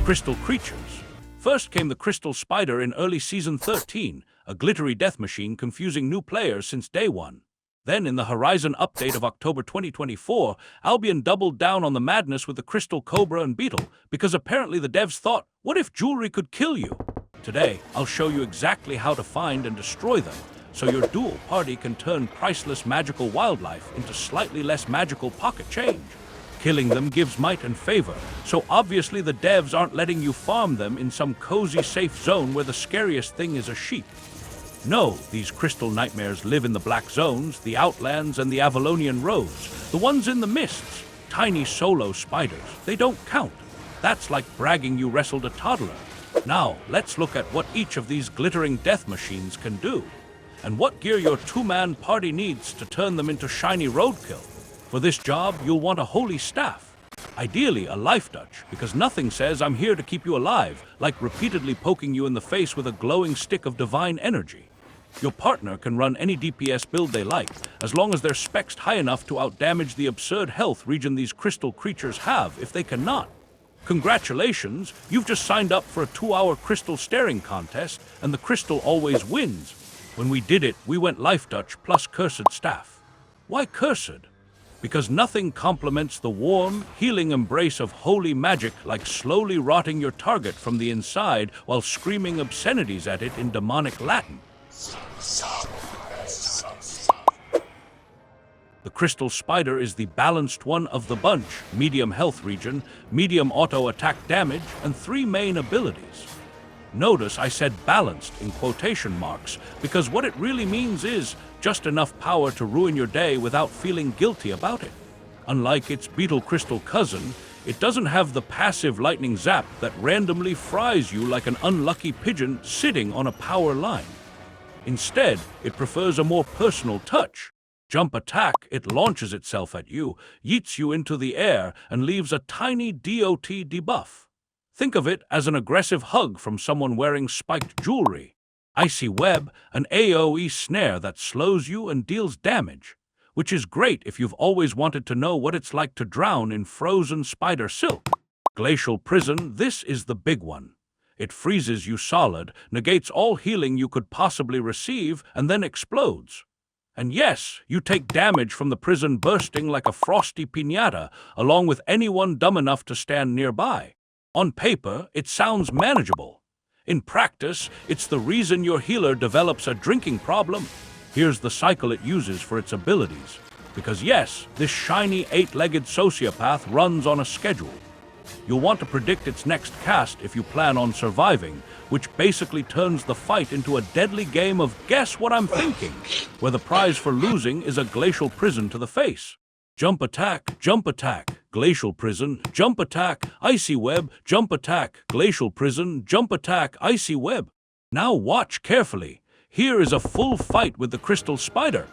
Crystal creatures. First came the Crystal Spider in early Season 13, a glittery death machine confusing new players since day one. Then, in the Horizon update of October 2024, Albion doubled down on the madness with the Crystal Cobra and Beetle, because apparently the devs thought, what if jewelry could kill you? Today, I'll show you exactly how to find and destroy them, so your duel party can turn priceless magical wildlife into slightly less magical pocket change. Killing them gives might and favor, so obviously the devs aren't letting you farm them in some cozy safe zone where the scariest thing is a sheep. No, these crystal nightmares live in the black zones, the Outlands, and the Avalonian Roads, the ones in the mists. Tiny solo spiders, they don't count. That's like bragging you wrestled a toddler. Now, let's look at what each of these glittering death machines can do, and what gear your two-man party needs to turn them into shiny roadkill. For this job, you'll want a holy staff. Ideally, a life touch, because nothing says I'm here to keep you alive, like repeatedly poking you in the face with a glowing stick of divine energy. Your partner can run any DPS build they like, as long as they're spexed high enough to outdamage the absurd health regen these crystal creatures have if they cannot. Congratulations, you've just signed up for a 2-hour crystal staring contest, and the crystal always wins. When we did it, we went life touch plus cursed staff. Why cursed? Because nothing complements the warm, healing embrace of holy magic like slowly rotting your target from the inside while screaming obscenities at it in demonic Latin. The Crystal Spider is the balanced one of the bunch: medium health regen, medium auto attack damage, and 3 main abilities. Notice I said balanced in quotation marks, because what it really means is just enough power to ruin your day without feeling guilty about it. Unlike its Beetle Crystal cousin, it doesn't have the passive lightning zap that randomly fries you like an unlucky pigeon sitting on a power line. Instead, it prefers a more personal touch. Jump attack, it launches itself at you, yeets you into the air, and leaves a tiny DOT debuff. Think of it as an aggressive hug from someone wearing spiked jewelry. Icy Web, an AoE snare that slows you and deals damage, which is great if you've always wanted to know what it's like to drown in frozen spider silk. Glacial Prison, this is the big one. It freezes you solid, negates all healing you could possibly receive, and then explodes. And yes, you take damage from the prison bursting like a frosty piñata, along with anyone dumb enough to stand nearby. On paper, it sounds manageable. In practice, it's the reason your healer develops a drinking problem. Here's the cycle it uses for its abilities. Because yes, this shiny 8-legged sociopath runs on a schedule. You'll want to predict its next cast if you plan on surviving, which basically turns the fight into a deadly game of guess what I'm thinking, where the prize for losing is a glacial prison to the face. Jump attack, glacial prison, jump attack, icy web, jump attack, glacial prison, jump attack, icy web. Now watch carefully. Here is a full fight with the Crystal Spider.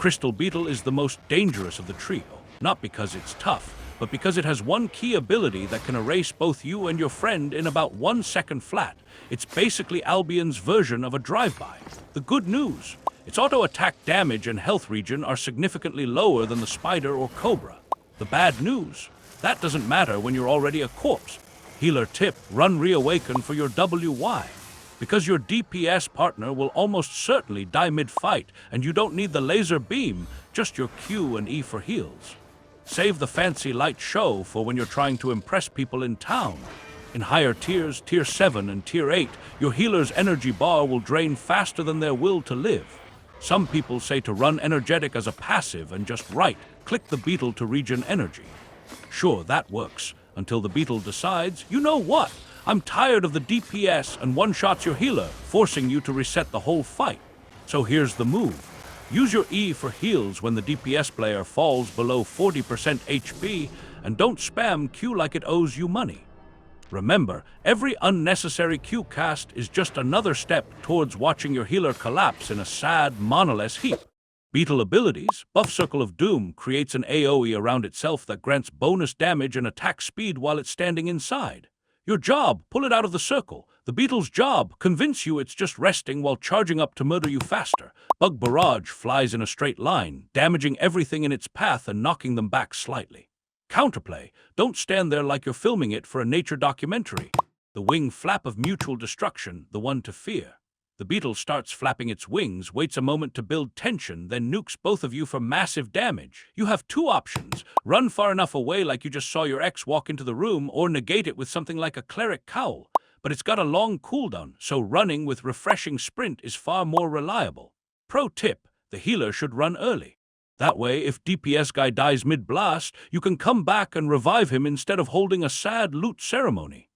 Crystal Beetle is the most dangerous of the trio, not because it's tough, but because it has one key ability that can erase both you and your friend in about 1 second flat. It's basically Albion's version of a drive-by. The good news, its auto-attack damage and health regen are significantly lower than the Spider or Cobra. The bad news, that doesn't matter when you're already a corpse. Healer tip, run Reawaken for your WY. Because your DPS partner will almost certainly die mid-fight, and you don't need the laser beam, just your Q and E for heals. Save the fancy light show for when you're trying to impress people in town. In higher tiers, Tier 7 and Tier 8, your healer's energy bar will drain faster than their will to live. Some people say to run energetic as a passive and just right-click the beetle to regen energy. Sure, that works, until the beetle decides, you know what? I'm tired of the DPS and one-shots your healer, forcing you to reset the whole fight. So here's the move. Use your E for heals when the DPS player falls below 40% HP, and don't spam Q like it owes you money. Remember, every unnecessary Q cast is just another step towards watching your healer collapse in a sad, monoless heap. Beetle abilities, Buff Circle of Doom creates an AoE around itself that grants bonus damage and attack speed while it's standing inside. Your job, pull it out of the circle. The beetle's job, convince you it's just resting while charging up to murder you faster. Bug Barrage flies in a straight line, damaging everything in its path and knocking them back slightly. Counterplay, don't stand there like you're filming it for a nature documentary. The Wing Flap of Mutual Destruction, the one to fear. The beetle starts flapping its wings, waits a moment to build tension, then nukes both of you for massive damage. You have two options. Run far enough away like you just saw your ex walk into the room, or negate it with something like a cleric cowl. But it's got a long cooldown, so running with refreshing sprint is far more reliable. Pro tip, the healer should run early. That way, if DPS guy dies mid-blast, you can come back and revive him instead of holding a sad loot ceremony.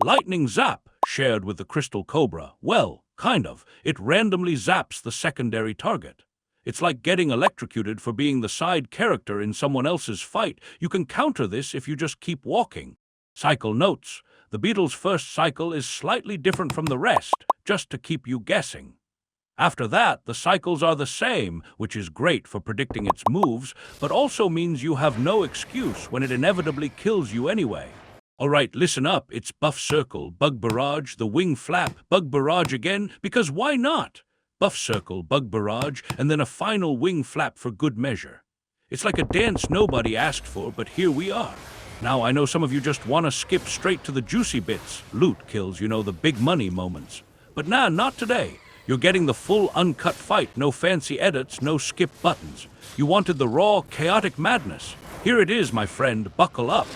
Lightning Zap, shared with the Crystal Cobra, well, kind of. It randomly zaps the secondary target. It's like getting electrocuted for being the side character in someone else's fight. You can counter this if you just keep walking. Cycle notes. The beetle's first cycle is slightly different from the rest, just to keep you guessing. After that, the cycles are the same, which is great for predicting its moves, but also means you have no excuse when it inevitably kills you anyway. Alright, listen up, it's Buff Circle, Bug Barrage, the Wing Flap, Bug Barrage again, because why not? Buff Circle, Bug Barrage, and then a final Wing Flap for good measure. It's like a dance nobody asked for, but here we are. Now, I know some of you just want to skip straight to the juicy bits, loot kills, you know, the big money moments. But nah, not today. You're getting the full uncut fight, no fancy edits, no skip buttons. You wanted the raw, chaotic madness. Here it is, my friend, buckle up.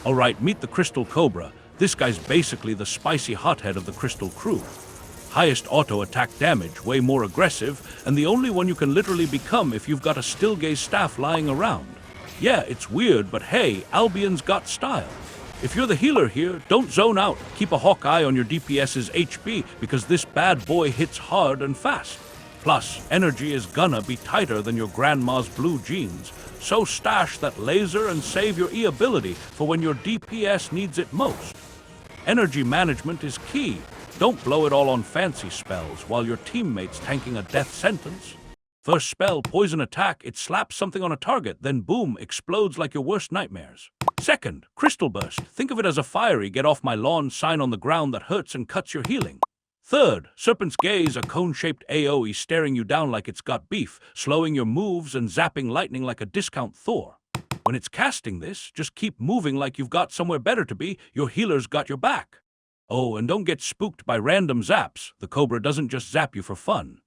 Alright, meet the Crystal Cobra. This guy's basically the spicy hothead of the Crystal crew. Highest auto attack damage, way more aggressive, and the only one you can literally become if you've got a still gaze staff lying around. Yeah, it's weird, but hey, Albion's got style. If you're the healer here, don't zone out. Keep a hawk eye on your DPS's HP because this bad boy hits hard and fast. Plus, energy is gonna be tighter than your grandma's blue jeans, so stash that laser and save your E ability for when your DPS needs it most. Energy management is key. Don't blow it all on fancy spells while your teammate's tanking a death sentence. First spell, poison attack, it slaps something on a target, then boom, explodes like your worst nightmares. Second, Crystal Burst. Think of it as a fiery get off my lawn sign on the ground that hurts and cuts your healing. Third, Serpent's Gaze, a cone-shaped AoE staring you down like it's got beef, slowing your moves and zapping lightning like a discount Thor. When it's casting this, just keep moving like you've got somewhere better to be, your healer's got your back. Oh, and don't get spooked by random zaps. The Cobra doesn't just zap you for fun.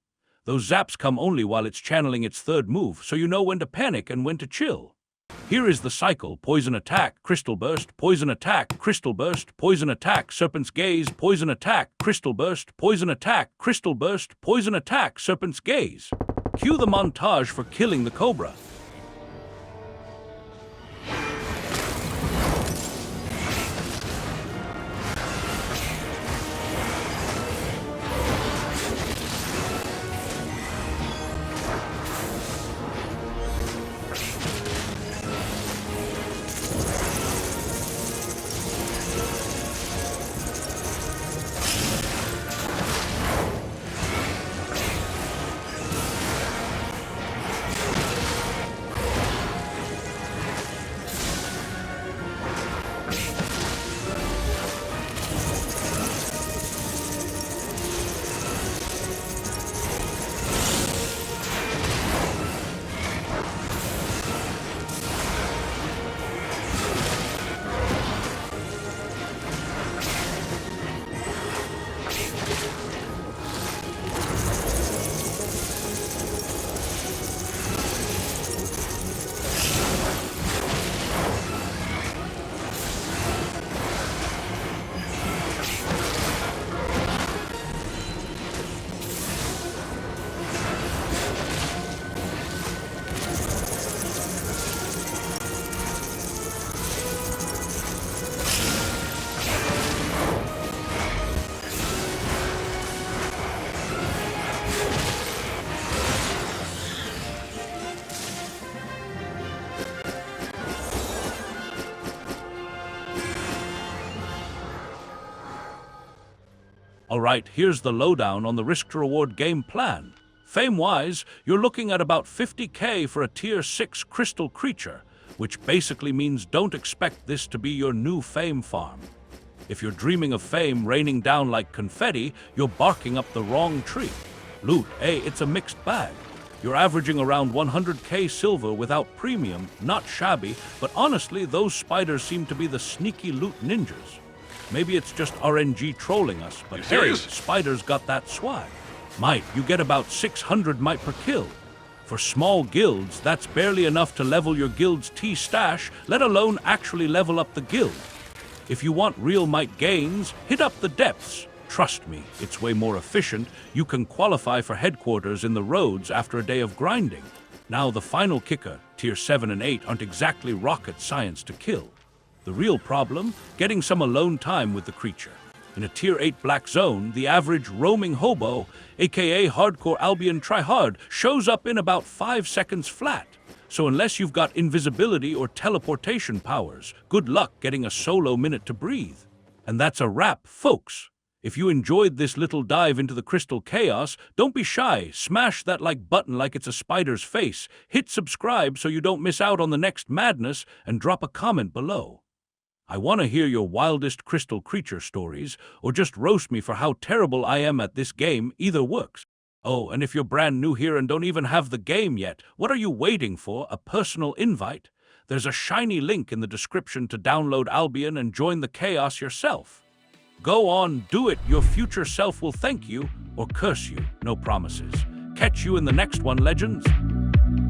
Those zaps come only while it's channeling its third move, so you know when to panic and when to chill. Here is the cycle: poison attack, crystal burst, poison attack, crystal burst, poison attack, serpent's gaze, poison attack, crystal burst, poison attack, crystal burst, poison attack, serpent's gaze. Cue the montage for killing the Cobra. Alright, here's the lowdown on the risk-to-reward game plan. Fame-wise, you're looking at about 50k for a tier 6 crystal creature, which basically means don't expect this to be your new fame farm. If you're dreaming of fame raining down like confetti, you're barking up the wrong tree. Loot, it's a mixed bag. You're averaging around 100k silver without premium, not shabby, but honestly, those spiders seem to be the sneaky loot ninjas. Maybe it's just RNG trolling us, but hey, spiders got that swag. Might, you get about 600 might per kill. For small guilds, that's barely enough to level your guild's T stash, let alone actually level up the guild. If you want real might gains, hit up the depths. Trust me, it's way more efficient. You can qualify for headquarters in the roads after a day of grinding. Now the final kicker, tier 7 and 8 aren't exactly rocket science to kill. The real problem, getting some alone time with the creature. In a tier 8 black zone, the average roaming hobo, aka hardcore Albion tryhard, shows up in about 5 seconds flat. So unless you've got invisibility or teleportation powers, good luck getting a solo minute to breathe. And that's a wrap, folks. If you enjoyed this little dive into the crystal chaos, don't be shy. Smash that like button like it's a spider's face. Hit subscribe so you don't miss out on the next madness, and drop a comment below. I want to hear your wildest crystal creature stories, or just roast me for how terrible I am at this game. Either works. Oh, and if you're brand new here and don't even have the game yet, what are you waiting for? A personal invite? There's a shiny link in the description to download Albion and join the chaos yourself. Go on, do it. Your future self will thank you or curse you. No promises. Catch you in the next one, legends.